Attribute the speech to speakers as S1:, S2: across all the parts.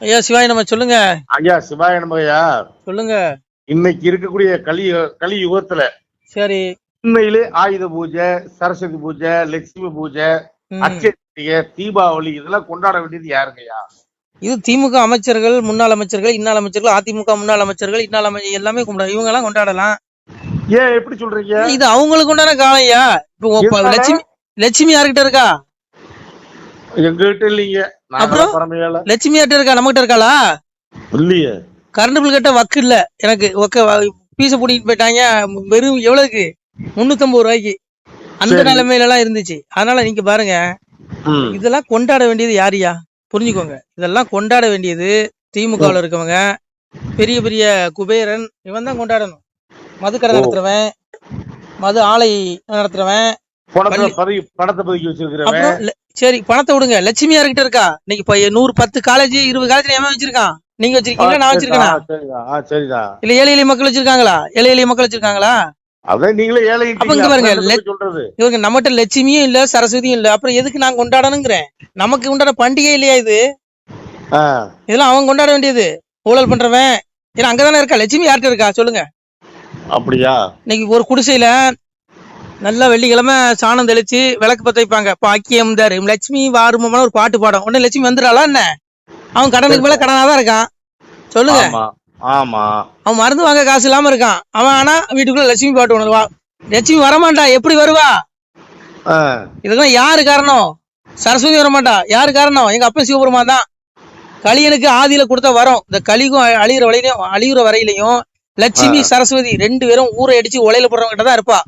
S1: ஐயா சிவாய் நம்ம சொல்லுங்க.
S2: ஐயா சிவாய நமகையா.
S1: சொல்லுங்க.
S2: இன்னைக்கு இருக்கக்கூடிய கலி யுகத்துல
S1: சரி.
S2: உண்மையிலே ஆயுத பூஜை, சரஸ்வதி பூஜை, லட்சுமி பூஜை, அட்சய திருதியை, தீபாவளி இதெல்லாம் கொண்டாட வேண்டியது யாருங்கய்யா?
S1: இது திமுக அமைச்சர்கள், முன்னாள் அமைச்சர்கள், இன்னாள் அமைச்சர்கள், அதிமுக முன்னாள் அமைச்சர்கள், இன்னாள் எல்லாமே கும்பிட இவங்க எல்லாம் கொண்டாடலாம்.
S2: ஏன் எப்படி சொல்றீங்க?
S1: இது அவங்களுக்கு உண்டான காலம் ஐயா. இப்போ லட்சுமி யாருக்கிட்ட இருக்கா?
S2: எங்ககிட்ட இல்லைங்க.
S1: அப்புறம் லட்சுமி யார்கிட்ட இருக்கா? நம்ம கிட்ட இருக்காளா?
S2: இல்லையே.
S1: கரண்ட் பில் கட்ட வக்கு இல்ல எனக்கு. பீச பூட்டிட்டு போயிட்டாங்க. வெறும் எவ்வளவுக்கு? 350 ரூபாய்க்கு. அந்த நிலைமையில எல்லாம் இருந்துச்சு. அதனால நீங்க பாருங்க, இதெல்லாம் கொண்டாட வேண்டியது யாரியா? புரிஞ்சுக்கோங்க. இதெல்லாம் கொண்டாட வேண்டியது திமுகவில் இருக்கவங்க, பெரிய பெரிய குபேரன், இவன் தான் கொண்டாடணும். மதுக்கடை நடத்துறவன், மது ஆலை நடத்துறவன், சரி பணத்தை விடுங்க. லட்சுமி யார்கிட்ட இருக்கா? இன்னைக்கு 110 காலேஜ் 20 காலேஜ் எவன் வச்சிருக்கான்? நீங்க வச்சிருக்கீங்களா? நான் வச்சிருக்கேனா? இல்ல ஏழை எளிய மக்கள் வச்சிருக்காங்களா? ஏழை எளிய மக்கள் வச்சிருக்காங்களா? இவங்க நம்மகிட்ட லட்சுமியும் இல்ல, சரஸ்வதியும் இல்ல. அப்புறம் எதுக்கு நான் கொண்டாடணுங்கிறேன்? நமக்கு உண்டான பண்டிகை இல்லையா இது? இதெல்லாம் அவங்க கொண்டாட வேண்டியது. ஊழல் பண்றவன் ஏன்னா அங்கதானே இருக்கா. லட்சுமி யார்கிட்ட இருக்கா சொல்லுங்க.
S2: அப்படியா? இன்னைக்கு
S1: ஒரு குடிசையில நல்லா வெள்ளிக்கிழமை சாணம் தெளிச்சு விளக்கு பத்த வைப்பாங்க. பாக்கியம் தாரு லட்சுமி வாருமான ஒரு பாட்டு பாடும். உடனே லட்சுமி வந்துடுறாளா என்ன? அவன் கடனுக்கு மேல கடனாதான் இருக்கான். சொல்லுங்க.
S2: ஆமா,
S1: அவன் மருந்து வாங்க காசு இல்லாம இருக்கான். அவன் ஆனா வீட்டுக்குள்ள லட்சுமி பாட்டு உணர்வா. லட்சுமி வரமாட்டா. எப்படி வருவா? இதெல்லாம் யாரு காரணம்? சரஸ்வதி வரமாட்டா. யாரு காரணம்? எங்க அப்பா சிவபெருமான் தான். கலியனுக்கு ஆதியில கொடுத்த வரோம். இந்த கலிக்கும் அழியுற வரையிலையும் லட்சுமி சரஸ்வதி 2 பேரும் ஊரை அடிச்சு உலையில போடுறவங்க தான் இருப்பா.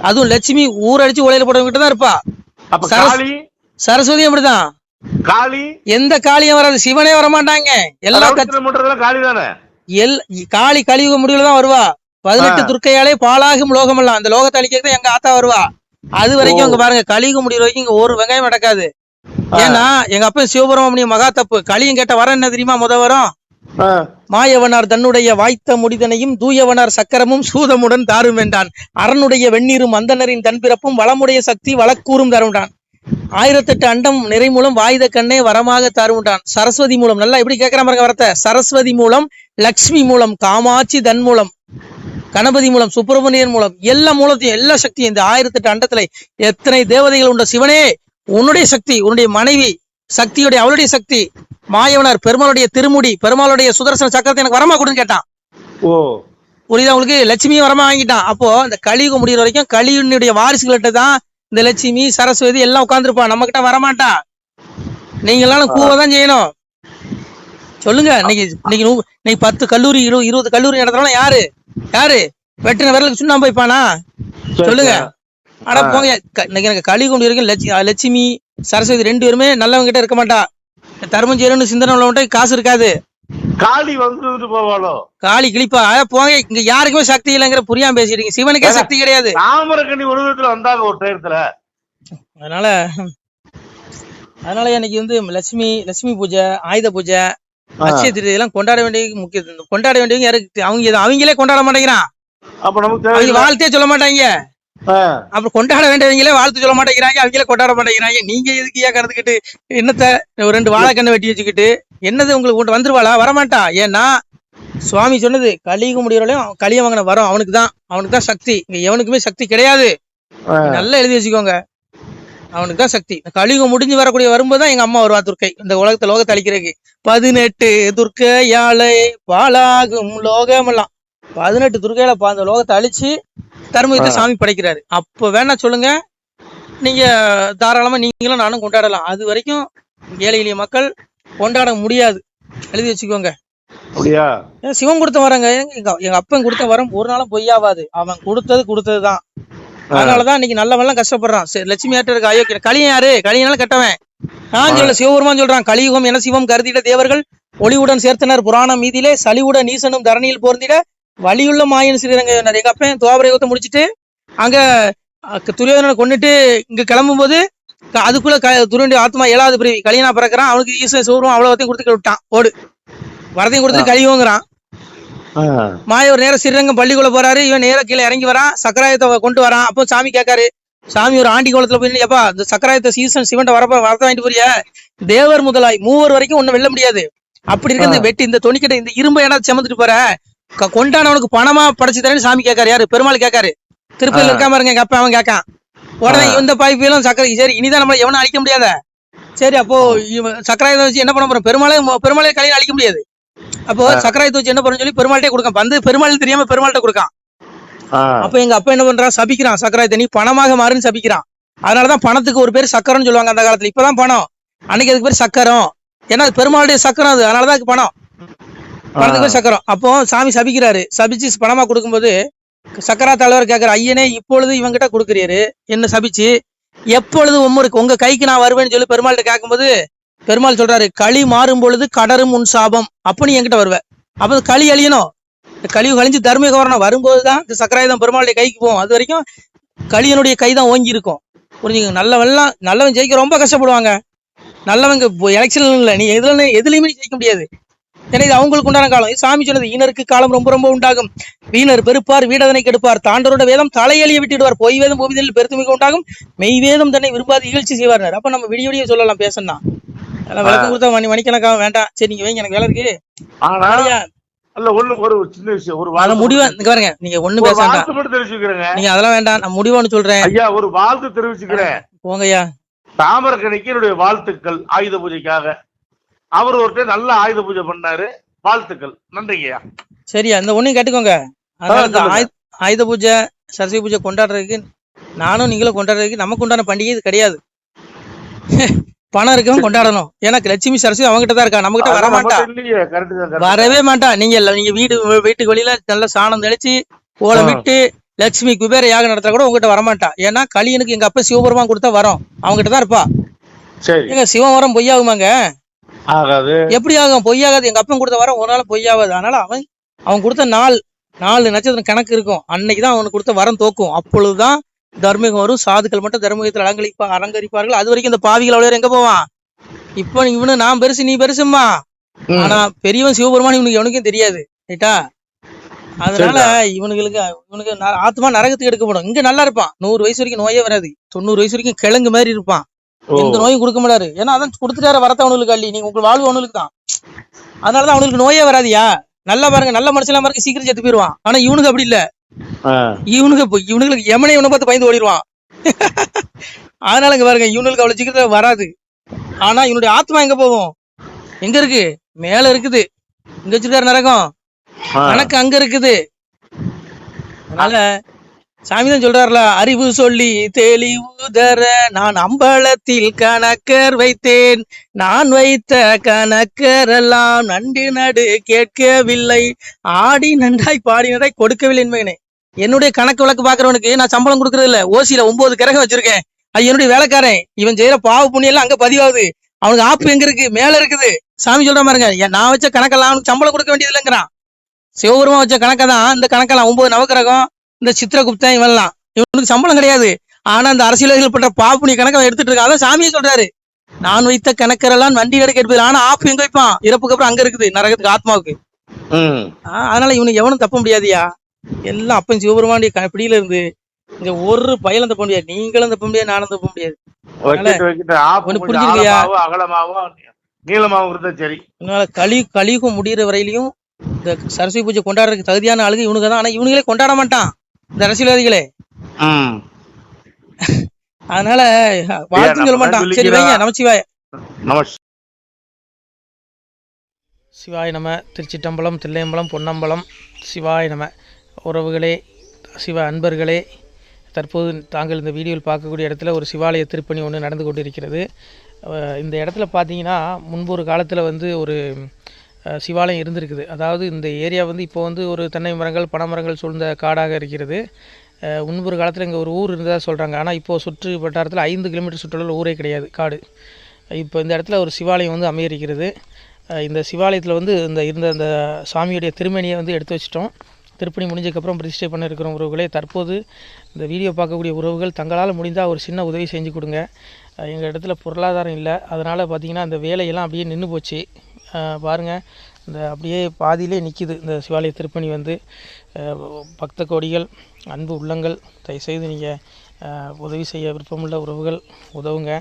S1: அதுவும் லட்சுமி ஊரை அடிச்சு உலையில போடுறவங்க தான் இருப்பா. சரஸ்வதி அப்படிதான்.
S2: காளி
S1: எந்த காளியும் வராது. சிவனே வரமாட்டாங்க. எல்லா காளி கலியுக முடிவுலதான் வருவா. 18 துர்க்கையாலே பாலாகும் லோகமெல்லாம். அந்த லோகத்தை அழிக்கிறது எங்க ஆத்தா வருவா. அது வரைக்கும் அங்க பாருங்க, கலியுக முடிவு வரைக்கும் இங்க ஒரு வெங்காயம் நடக்காது. ஏன்னா எங்க அப்பா சிவபெருமான் மகா தப்பு. கலியும் கேட்ட வர என்ன தெரியுமா? வரும் மாயவனார் தன்னுடைய வாய்த்த முடிதனையும் தூயவனார் சக்கரமும் சூதமுடன் தாரும் வேண்டான். அரணுடைய வெந்நீரும் அந்தனரின் தன்பிறப்பும் வளமுடைய சக்தி வழக்கூறும் தருண்டான். 1008 அண்டம் நிறை மூலம் வாய்த கண்ணே வரமாக தருண்டான். சரஸ்வதி மூலம் நல்லா எப்படி கேட்கிற பாருங்க வரத்தை. சரஸ்வதி மூலம், லக்ஷ்மி மூலம், காமாட்சி தன் மூலம், கணபதி மூலம், சுப்பிரமணியன் மூலம், எல்லா மூலத்தையும் எல்லா சக்தியும் இந்த 1008 அண்டத்துல எத்தனை தேவதைகள் உண்ட சிவனே, உன்னுடைய சக்தி, உன்னுடைய மனைவி சக்தியுடைய அவளுடைய சக்தி, மாயவனார் பெருமாளுடைய திருமுடி, பெருமாளுடைய சுதர்சன சக்கரத்தை எனக்கு வரமா கொடுன்னு கேட்டான். புரியுதா உங்களுக்கு? லட்சுமியும் வரமா வாங்கிட்டான். அப்போ இந்த கலியுகம் முடிகிற வரைக்கும் கலியுடைய வாரிசுகள்கிட்ட தான் இந்த லட்சுமி சரஸ்வதி எல்லாம் உட்கார்ந்துருப்பான். நம்ம கிட்ட வரமாட்டா. நீங்க எல்லாம் கூவதான் செய்யணும். சொல்லுங்க. இன்னைக்கு 10 கல்லூரி 20 கல்லூரி நடத்துறோம். யாரு வெட்டின விரலுக்கு சுண்ணாம்பு வைப்பானா? சொல்லுங்க. ஆனா போங்க. இன்னைக்கு எனக்கு கலியுகம் வரைக்கும் லட்சுமி சரஸ்வதி 2 பேருமே நல்லவங்க கிட்ட இருக்க மாட்டா. தர்மம் செய்யணும்னு சிந்தனை உள்ளவன்ட்ட காசு இருக்காது.
S2: காளி வந்துட்டு போவாளோ?
S1: காளி கிளிப்பா. போங்க. இங்க யாருக்குமே சக்தி இல்லைங்கிற புரியாம பேசிட்டீங்க. சிவனுக்கே சக்தி கிடையாது.
S2: தாமரக்கண்ணி ஒரு விதத்துல வந்தாங்க ஒரு டயத்துல.
S1: அதனால இன்னைக்கு லட்சுமி பூஜை, ஆயுத பூஜை, அட்சய திருதி எல்லாம் கொண்டாட வேண்டிய முக்கியத்துவம். கொண்டாட வேண்டியவங்க யாருக்கு? அவங்களே கொண்டாட மாட்டேங்கிறான். அவங்க வாழ்த்தே சொல்ல மாட்டாங்க. அப்புறம் கொண்டாட வேண்டியவங்களே வாழ்த்து சொல்ல மாட்டேங்கிறாங்க. அவங்களே கொண்டாட மாட்டேங்கிறாங்க. நீங்க எதுக்கு ஏன் கடந்துக்கிட்டு என்னத்த ஒரு 2 வாழைக்கண்ணை வெட்டி வச்சுக்கிட்டு என்னது உங்களுக்கு வந்துருவாளா? வரமாட்டா. ஏன்னா சுவாமி சொன்னது கலியுக முடியறவளையும் களிய வாங்கின வரும் அவனுக்கு தான் சக்தி. இங்க எவனுக்குமே சக்தி கிடையாது. நல்லா எழுதி வச்சுக்கோங்க. அவனுக்கு தான் சக்தி. கலியுகம் முடிஞ்சு வரக்கூடிய வரும்போதுதான் எங்க அம்மா வருவா துர்க்கை. இந்த லோகத்தை அழிக்கிறதுக்கு 18 துர்க்கையாலே பாலாகும் லோகம் எல்லாம் 18 துர்க்கையில அந்த லோகத்தை அழிச்சு தர்மத்தை சாமி படைக்கிறாரு. அப்ப வேணா சொல்லுங்க, நீங்க தாராளமா நீங்களும் நானும் கொண்டாடலாம். அது வரைக்கும் ஏழை எளிய மக்கள் கொண்டாட முடியாது. எழுதி வச்சுக்கோங்க. சிவன் கொடுத்த வரங்க. எங்க அப்பன் கொடுத்த வரம் ஒரு நாளும் பொய்யாவாது. அவன் கொடுத்ததுதான். அதனாலதான் இன்னைக்கு நல்லவெல்லாம் கஷ்டப்படுறான். லட்சுமி யார்ட்ட இருக்கா? ஐயோ கலியன் யாரு? கலியனால கெட்டவன். நான் சொல்ல சிவபெருமான் சொல்றான். கலியுகம் என சிவம் கருதிட தேவர்கள் ஒளிவுடன் சேர்த்தனர் புராணம் மீதிலே சலிவுடன் நீசனும் தரணியில் போர்ந்திட வலியுள்ள மாயன் ஸ்ரீரங்க. எங்க அப்பன் துவாபர யுகத்தை முடிச்சுட்டு அங்க துரியோதனனை கொண்டுட்டு இங்க கிளம்பும் போது அதுக்குள்ள துருவனுடைய ஆத்மா 7வது பிரிவி கலியனா பிறக்கிறான். அவனுக்கு ஈஸ்வரன் சிவபெருமான் அவ்வளோத்தையும் கொடுத்து விட்டான். ஓடு வரதையும் கொடுத்துட்டு கலியுங்கிறான். மாயவர் நேரம் ஸ்ரீரங்கம் பள்ளிக்குள்ள போறாரு. இவன் நேர கீழே இறங்கி வரான். சக்கராயத்தை கொண்டு வரான். அப்போ சாமி கேட்காரு. சாமி ஒரு ஆண்டி கோலத்துல போய் எப்பா இந்த சக்கராயத்தை சீசன் சிவன் வரத வாங்கிட்டு போறிய? தேவர் முதலாய் 3 வரைக்கும் ஒன்னும் வெல்ல முடியாது. அப்படி இருக்க இந்த வெட்டி இந்த துணிக்கிட்ட இந்த இரும்பை ஏன்னா சுமந்துட்டு போற கொண்டானவனுக்கு பணமா படைச்சு தரேன்னு சாமி கேட்காரு. யாரு? பெருமாள் கேட்காரு. திருப்பதியில் இருக்காம இருங்க எங்க அப்பா அவன் கேட்கான். உடனே இந்த பாய்ப்பிலும் சக்கரை சரி இனிதான் நம்மள எவனும் அழிக்க முடியாத. சரி அப்போ சக்கராயத்தை வச்சு என்ன பண்ண போறோம்? பெருமாளே கையில அழிக்க முடியாது. அப்போ சக்கராயத்தை வச்சு என்ன பண்ணு சொல்லி பெருமாள்கிட்டே கொடுக்கான். வந்து பெருமாள் தெரியாம பெருமாள்கிட்ட கொடுக்கான். அப்ப எங்க அப்பா என்ன பண்றான்? சபிக்கிறான். சக்கராயத்தை நீ பணமாக மாறுன்னு சபிக்கிறான். அதனாலதான் பணத்துக்கு ஒரு பேர் சக்கரம்னு சொல்லுவாங்க அந்த காலத்துல. இப்பதான் பணம், அன்னைக்கு அதுக்கு பேர் சக்கரம். ஏன்னா அது பெருமாளுடைய சக்கரம், அது அதனாலதான் பணம், பணத்துக்கு பேர் சக்கரம். அப்போ சாமி சபிக்கிறாரு. சபிச்சு பணமா கொடுக்கும்போது சக்கரா தலைவர் கேட்கிற, ஐயனே இப்பொழுது இவங்கிட்ட கொடுக்குறீரு என்ன சபிச்சு, எப்பொழுது உங்க கைக்கு நான் வருவேன்னு சொல்லி பெருமாள்கிட்ட கேட்கும்போது பெருமாள் சொல்றாரு, களி மாறும் பொழுது கடரும் உன் சாபம், அப்ப நீ என்கிட்ட வருவ. அப்ப களி அழியணும், கழிவு கழிஞ்சு தர்மீக வரணும். வரும்போதுதான் இந்த சக்கராயுதம் பெருமாளுடைய கைக்கு போகும். அது வரைக்கும் களியனுடைய கை தான் ஓங்கி இருக்கும். புரிஞ்சுங்க. நல்லவன் ஜெயிக்க ரொம்ப கஷ்டப்படுவாங்க. நல்லவங்க எலெக்ஷன் இல்லை, நீ எதுலையுமே ஜெயிக்க முடியாது. ஏன்னா இது அவங்களுக்கு உண்டான காலம். இது சாமி சொன்னது, ஈனருக்கு காலம் ரொம்ப ரொம்ப உண்டாகும், வீணர் பெருப்பார் வீடதனை கெடுப்பார், தாண்டரோட வேதம் தலையெளிய விட்டுடுவார், பொய் வேதம் பூமியில் பெருத்துமிக உண்டாகும், மெய் வேதம் தன்னை விரும்பாது இகழ்ச்சி செய்வார். அப்ப நம்ம விடிய சொல்லலாம் பேசணும்னா. விளக்கம் கொடுத்தா மணிக்கணக்காக வேண்டாம். சரி நீங்க வைங்க, எனக்கு வேலை இருக்கு.
S2: ஒரு சின்ன விஷயம், ஒரு
S1: முடிவா பாருங்க, நீங்க ஒண்ணு பேச நீங்க அதெல்லாம் வேண்டாம், நான் முடிவான்னு சொல்றேன்.
S2: ஐயா ஒரு வாழ்த்து தெரிவிச்சுக்கிறேன்.
S1: போங்கய்யா.
S2: தாமரக்கணிக்கு என்னுடைய வாழ்த்துக்கள் ஆயுத பூஜைக்காக. அவர் ஒருத்தர் நல்ல ஆயுத பூஜை பண்ணாரு, வாழ்த்துக்கள், நன்றிங்கய்யா.
S1: சரியா, இந்த ஒன்னையும் கேட்டுக்கோங்க. ஆயுத பூஜை சரஸ்வதி பூஜை கொண்டாடுறதுக்கு நானும் நீங்களும் கொண்டாடுறதுக்கு நமக்கு உண்டான பண்டிகை இது கிடையாது. பணம் இருக்கவன் கொண்டாடணும். ஏன்னா லட்சுமி சரஸ்வதி அவங்ககிட்ட தான் இருக்கா, நம்ம கிட்ட வர மாட்டா, வரவே மாட்டா. நீங்க வீட்டுக்கு வெளியில நல்ல சாணம் தெளிச்சு கோலம் விட்டு லட்சுமி குபேர யாகம் நடத்த கூட உங்ககிட்ட வரமாட்டா. ஏன்னா களியனுக்கு எங்க அப்பா சிவபெருமான் கொடுத்தா வரோம் அவங்ககிட்ட தான் இருப்பா. எங்க சிவன் வரம் பொய்யாகுமாங்க? எப்படி ஆகும்? பொய்யாகாது. எங்க அப்பன் கொடுத்த வரம் ஒரு நாள் பொய்யாகாது. அதனால அவன் கொடுத்த 4 நட்சத்திரம் கணக்கு இருக்கும். அன்னைக்குதான் அவனுக்கு கொடுத்த வரம் தோக்கும். அப்பொழுதுதான் தர்மீகம் வரும். சாதுக்கள் மட்டும் தர்மீகத்தில் அலங்கரிப்பார்கள். அது வரைக்கும் இந்த பாவிகள் அவ்வளவு எங்க போவான்? இப்ப இவனு நான் பெருசு நீ பெருசுமா, ஆனா பெரியவன் சிவபெருமான் இவனுக்கு எவனுக்கும் தெரியாது. ரைட்டா? அதனால இவனுக்கு ஆத்மா நரகத்துக்கு எடுக்கப்படும். இங்க நல்லா இருப்பான், 100 வயசு வரைக்கும் நோயே வராது, 90 வயசு வரைக்கும் கிழங்கு மாதிரி இருப்பான், எந்த நோயும் கொடுக்க முடியாது. ஏன்னா அதான் கொடுத்துட்டாரு வரத்த அவனுக்கு அள்ளி, நீங்க உங்களுக்கு வாழ்வு அவனுக்கு தான். அதனாலதான் அவனுக்கு நோயே வராதியா. நல்லா பாருங்க, நல்ல மனுஷன் பாருங்க சீக்கிரம் செத்து போயிருவான். ஆனா இவனுக்கு அப்படி இல்ல, இவனுக்கு எமனை இவனை பார்த்து பயந்து ஓடிடுவான். அதனால இங்க பாருங்க, இவனுக்கு அவ்வளவு சீக்கிரத்துல வராது. ஆனா இவனுடைய ஆத்மா எங்க போவோம்? எங்க இருக்கு? மேல இருக்குது. இங்க வச்சிருக்காரு நரகம், கணக்கு அங்க இருக்குது. அதனால சாமிதான் சொல்றாருல, அறிவு சொல்லி தெளிவு தர நான் அம்பலத்தில் கணக்கர் வைத்தேன், நான் வைத்த கணக்கரெல்லாம் நண்டு நடு கேட்கவில்லை, ஆடி நன்றாய் பாடி நன்றாய் கொடுக்கவில்லை என்பேனே. என்னுடைய கணக்கு விளக்கு பாக்குறவனுக்கு நான் சம்பளம் கொடுக்கறது இல்ல. ஓசியில 9 கிரகம் வச்சிருக்கேன், அது என்னுடைய வேலைக்காரன். இவன் செய்யற பாவ புண்ணியம் எல்லாம் அங்க பதிவாகுது. அவனுக்கு ஆப்பு எங்க இருக்கு? மேல இருக்குது. சாமி சொல்ற பாருங்க, நான் வச்ச கணக்கெல்லாம் அவனுக்கு சம்பளம் கொடுக்க வேண்டியது இல்லைங்கிறான். சிவபெருமா வச்ச கணக்கதான் இந்த கணக்கெல்லாம் 9 நவக்கிரகம், இந்த சித்திரகுப்தன், இவெல்லாம் இவனுக்கு சம்பளம் கிடையாது. ஆனா இந்த அரசியல்வாதிகள் பண்ற பாப்புனி கணக்கை எடுத்துட்டு இருக்கான். அதான் சாமியை சொல்றாரு, நான் வைத்த கணக்கரெல்லாம் வண்டி கடை கேட்பது. ஆனா ஆப்பு எங்க வைப்பான்? இறப்புக்கு அப்புறம் அங்க இருக்குது, நரகத்துக்கு, ஆத்மாவுக்கு. அதனால இவனுக்கு எவனும் தப்ப முடியாதியா. எல்லாம் அப்பன் சிவபெருமானுடைய பிடியில இருந்து இங்க ஒரு பயலும் தப்ப முடியாது. நீங்களும் தப்ப முடியாது, நானும் தப்ப முடியாது. புரிஞ்சுக்கலையா? கலியுகம் முடிகிற வரையிலையும் இந்த சரஸ்வதி பூஜை கொண்டாடுறதுக்கு தகுதியான ஆளுங்க இவனுக்கு தான். ஆனா இவனுங்களே கொண்டாட மாட்டான் இந்த அரசியல்வாதிகளே. அதனால வாழ்த்து சொல்ல மாட்டான். சரி வைங்க. நமச்சிவாய. சிவாய நம. திருச்சிட்டம்பலம், தில்லையம்பலம், பொன்னம்பலம். சிவாய நம. உறவுகளே, சிவ அன்பர்களே, தற்போது தாங்கள் இந்த வீடியோவில் பார்க்கக்கூடிய இடத்துல ஒரு சிவாலய திருப்பணி ஒன்று நடந்து கொண்டிருக்கிறது. இந்த இடத்துல பார்த்தீங்கன்னா முன்பு ஒரு காலத்தில் ஒரு சிவாலயம் இருந்திருக்குது. அதாவது இந்த ஏரியா இப்போ ஒரு தென்னை மரங்கள், பனை மரங்கள் சூழ்ந்த காடாக இருக்கிறது. முன்பு ஒரு காலத்தில் இங்கே ஒரு ஊர் இருந்ததாக சொல்கிறாங்க. ஆனால் இப்போது சுற்று வட்டாரத்தில் 5 கிலோமீட்டர் சுற்றுலா ஊரே கிடையாது, காடு. இப்போ இந்த இடத்துல ஒரு சிவாலயம் அமையிருக்கிறது. இந்த சிவாலயத்தில் இருந்த அந்த சாமியுடைய திருமணியை எடுத்து வச்சிட்டோம். திருப்பணி முடிஞ்சதுக்கப்புறம் பிரதிஷ்டை பண்ண இருக்கிற உறவுகளே, தற்போது இந்த வீடியோ பார்க்கக்கூடிய உறவுகள் தங்களால் முடிந்தால் ஒரு சின்ன உதவி செஞ்சு கொடுங்க. எங்கள் இடத்துல பொருளாதாரம் இல்லை, அதனால் பார்த்திங்கன்னா அந்த வேலையெல்லாம் அப்படியே நின்று போச்சு. பாருங்கள், இந்த அப்படியே பாதியிலே நிற்கிது இந்த சிவாலய திருப்பணி. பக்த கோடிகள், அன்பு உள்ளங்கள், தயவுசெய்து நீங்கள் உதவி செய்ய விருப்பமுள்ள உறவுகள் உதவுங்க.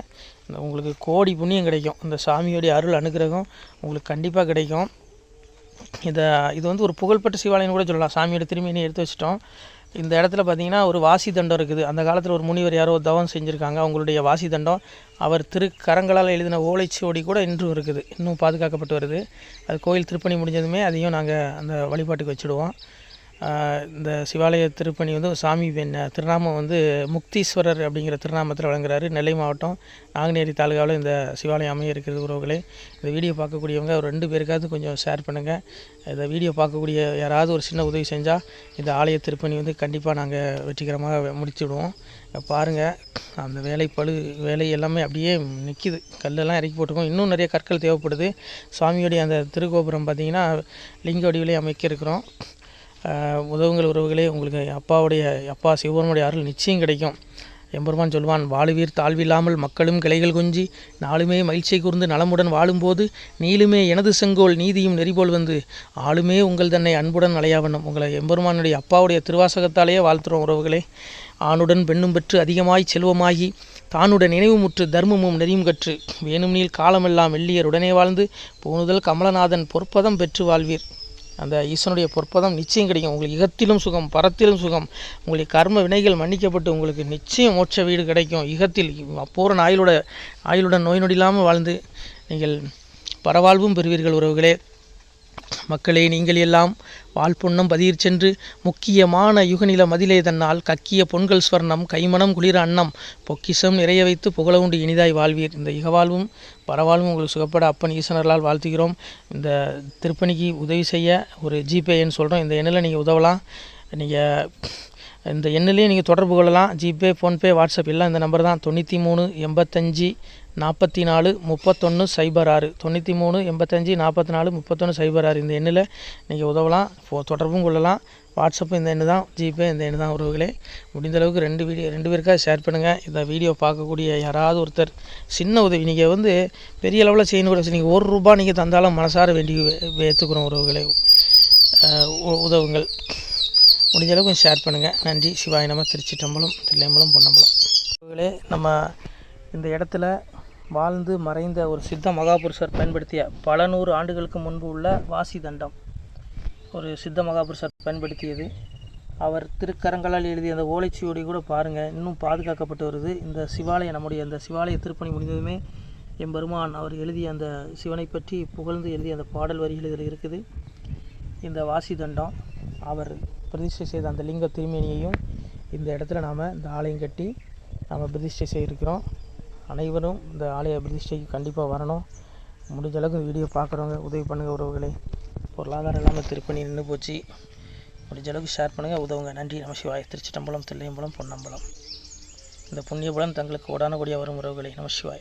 S1: உங்களுக்கு கோடி புண்ணியம் கிடைக்கும். இந்த சாமியோடைய அருள் அனுகிரகம் உங்களுக்கு கண்டிப்பாக கிடைக்கும். இது வந்து ஒரு புகழ்பெற்ற சிவாலயம் கூட சொல்லலாம். சாமியோட திருமேனியை எடுத்து வச்சிட்டோம். இந்த இடத்துல பார்த்திங்கன்னா ஒரு வாசி தண்டம் இருக்குது. அந்த காலத்தில் ஒரு முனிவர் யாரோ தவம் செஞ்சுருக்காங்க. அவங்களுடைய வாசி தண்டம் அவர் திருக்கரங்களால் எழுதின ஓலைச்சுவடி கூட இன்றும் இருக்குது, இன்னும் பாதுகாக்கப்பட்டு வருது. அது கோயில் திருப்பணி முடிஞ்சதுமே அதையும் நாங்கள் அந்த வழிபாட்டுக்கு வச்சுடுவோம். இந்த சிவாலய திருப்பணி வந்து சாமி திருநாமம் வந்து முக்தீஸ்வரர் அப்படிங்கிற திருநாமத்தில் வழங்குறாரு. நெல்லை மாவட்டம் நாங்குநேரி தாலுகாவில் இந்த சிவாலயம் அமைய இருக்கிறது உறவுகளே. இந்த வீடியோ பார்க்கக்கூடியவங்க ஒரு 2 பேருக்காவது கொஞ்சம் ஷேர் பண்ணுங்கள். இந்த வீடியோ பார்க்கக்கூடிய யாராவது ஒரு சின்ன உதவி செஞ்சால் இந்த ஆலய திருப்பணி வந்து கண்டிப்பாக நாங்கள் வெற்றிகரமாக முடிச்சுடுவோம். பாருங்கள், அந்த வேலை எல்லாமே அப்படியே நிற்கிது. கல்லெல்லாம் இறக்கி போட்டிருக்கோம். இன்னும் நிறைய கற்கள் தேவைப்படுது. சுவாமியோடைய அந்த திருக்கோபுரம் பார்த்திங்கன்னா லிங்க வடிவிலே அமைக்க இருக்கிறோம். உதவுங்கள் உறவுகளே. உங்களுக்கு அப்பா சிவபெருமானுடைய அருள் நிச்சயம் கிடைக்கும். எம்பெருமான் சொல்வான், வாழுவீர் தாழ்வில்லாமல் மக்களும் கிளைகள் கொஞ்சி நாளுமே மகிழ்ச்சியை கூர்ந்து நலமுடன் வாழும்போது நீளுமே எனது செங்கோல் நீதியும் நெறிபோல் வந்து ஆளுமே உங்கள் தன்னை அன்புடன் அலையாவண்ணம். உங்களை எம்பெருமானுடைய அப்பாவுடைய திருவாசகத்தாலேயே வாழ்த்துறோம் உறவுகளே. ஆணுடன் பெண்ணும் பெற்று அதிகமாய் செல்வமாகி தானுடன் நினைவுமுற்று தர்மமும் நெறியும் கற்று வேணும்னில் காலமெல்லாம் வெள்ளியர் உடனே வாழ்ந்து போனுதல் கமலநாதன் பொற்பதம் பெற்று வாழ்வீர். அந்த ஈசனுடைய பொற்பதம் நிச்சயம் கிடைக்கும். உங்களுக்கு இகத்திலும் சுகம், பரத்திலும் சுகம். உங்களுடைய கர்ம வினைகள் மன்னிக்கப்பட்டு உங்களுக்கு நிச்சயம் மோட்ச வீடு கிடைக்கும். இகத்தில் பூரண ஆயுளுடன் நோய் நொடி இல்லாமல் வாழ்ந்து நீங்கள் பரவாழ்வும் பெறுவீர்கள் உறவுகளே. மக்களே, நீங்கள் எல்லாம் வாழ்பொன்னம் பதியிற் சென்று முக்கியமான யுகநில மதிலே தன்னால் கக்கிய பொன்கள் ஸ்வர்ணம் கைமணம் குளிர அன்னம் பொக்கிஷம் நிறைய வைத்து புகழ உண்டு இனிதாய் வாழ்வீர். இந்த இகவாழ்வும் பரவாழ்வும் உங்களுக்கு சுகப்பட அப்பன் ஈசனர்களால் வாழ்த்துகிறோம். இந்த திருப்பணிக்கு உதவி செய்ய ஒரு ஜிபே எண் சொல்கிறோம். இந்த எண்ணில் நீங்கள் உதவலாம். நீங்கள் இந்த எண்ணிலே நீங்கள் தொடர்பு கொள்ளலாம். ஜிபே, ஃபோன்பே, வாட்ஸ்அப் எல்லாம் இந்த நம்பர் தான். 93 85 44 31 06 93 85 44 31 06. இந்த எண்ணில் நீங்கள் உதவலாம், தொடர்பும் கொள்ளலாம். வாட்ஸ்அப்பு இந்த எண்ணு தான், ஜிபே இந்த எண்ணு தான் உறவுகளே. முடிந்தளவுக்கு 2 பேருக்காக ஷேர் பண்ணுங்கள். இந்த வீடியோ பார்க்கக்கூடிய யாராவது ஒருத்தர் சின்ன உதவி, நீங்கள் வந்து பெரிய அளவில் செய்யணும் கூட, நீங்கள் ₹1 நீங்கள் தந்தாலும் மனசார வேண்டி ஏற்றுக்கிறோம் உறவுகளே. உதவுங்கள். முடிஞ்ச அளவுக்கு கொஞ்சம் ஷேர் பண்ணுங்கள். நன்றி. சிவாய நம. திருச்சிற்றம்பலம், தில்லையம்பலம், பொன்னம்பலம். உறவுகளே, நம்ம இந்த இடத்துல வாழ்ந்து மறைந்த ஒரு சித்த மகாபுருஷர் பயன்படுத்திய பல 100 ஆண்டுகளுக்கு முன்பு உள்ள வாசி தண்டம் ஒரு சித்த மகாபுருஷர் பயன்படுத்தியது. அவர் திருக்கரங்களால் எழுதிய அந்த ஓலைச்சுவடி கூட பாருங்கள், இன்னும் பாதுகாக்கப்பட்டு வருது. இந்த சிவாலயம், நம்முடைய அந்த சிவாலய திருப்பணி முடிந்ததுமே எம்பெருமான் அவர் எழுதிய அந்த சிவனை பற்றி புகழ்ந்து எழுதிய அந்த பாடல் வரிகள் இதில் இருக்குது. இந்த வாசி தண்டம் அவர் பிரதிஷ்டை செய்த அந்த லிங்க திருமேனியையும் இந்த இடத்துல நாம் இந்த ஆலயம் கட்டி நாம் பிரதிஷ்டை செய்திருக்கிறோம். அனைவரும் இந்த ஆலய பிரதிஷ்டைக்கு கண்டிப்பாக வரணும். முடிஞ்ச அளவுக்கு வீடியோ பார்க்குறவங்க உதவி பண்ணுங்கள் உறவுகளை. பொருளாதாரம் இல்லாமல் திருப்பணி நின்று போச்சு. முடிஞ்ச அளவுக்கு ஷேர் பண்ணுங்கள், உதவுங்க. நன்றி. நம சிவாய. திருச்சிற்றம்பலம், தில்லையம்பலம், பொன்னம்பலம். இந்த புண்ணிய பலன் தங்களுக்கு கோடான கோடியாக வரும் உறவுகளை. நம சிவாய.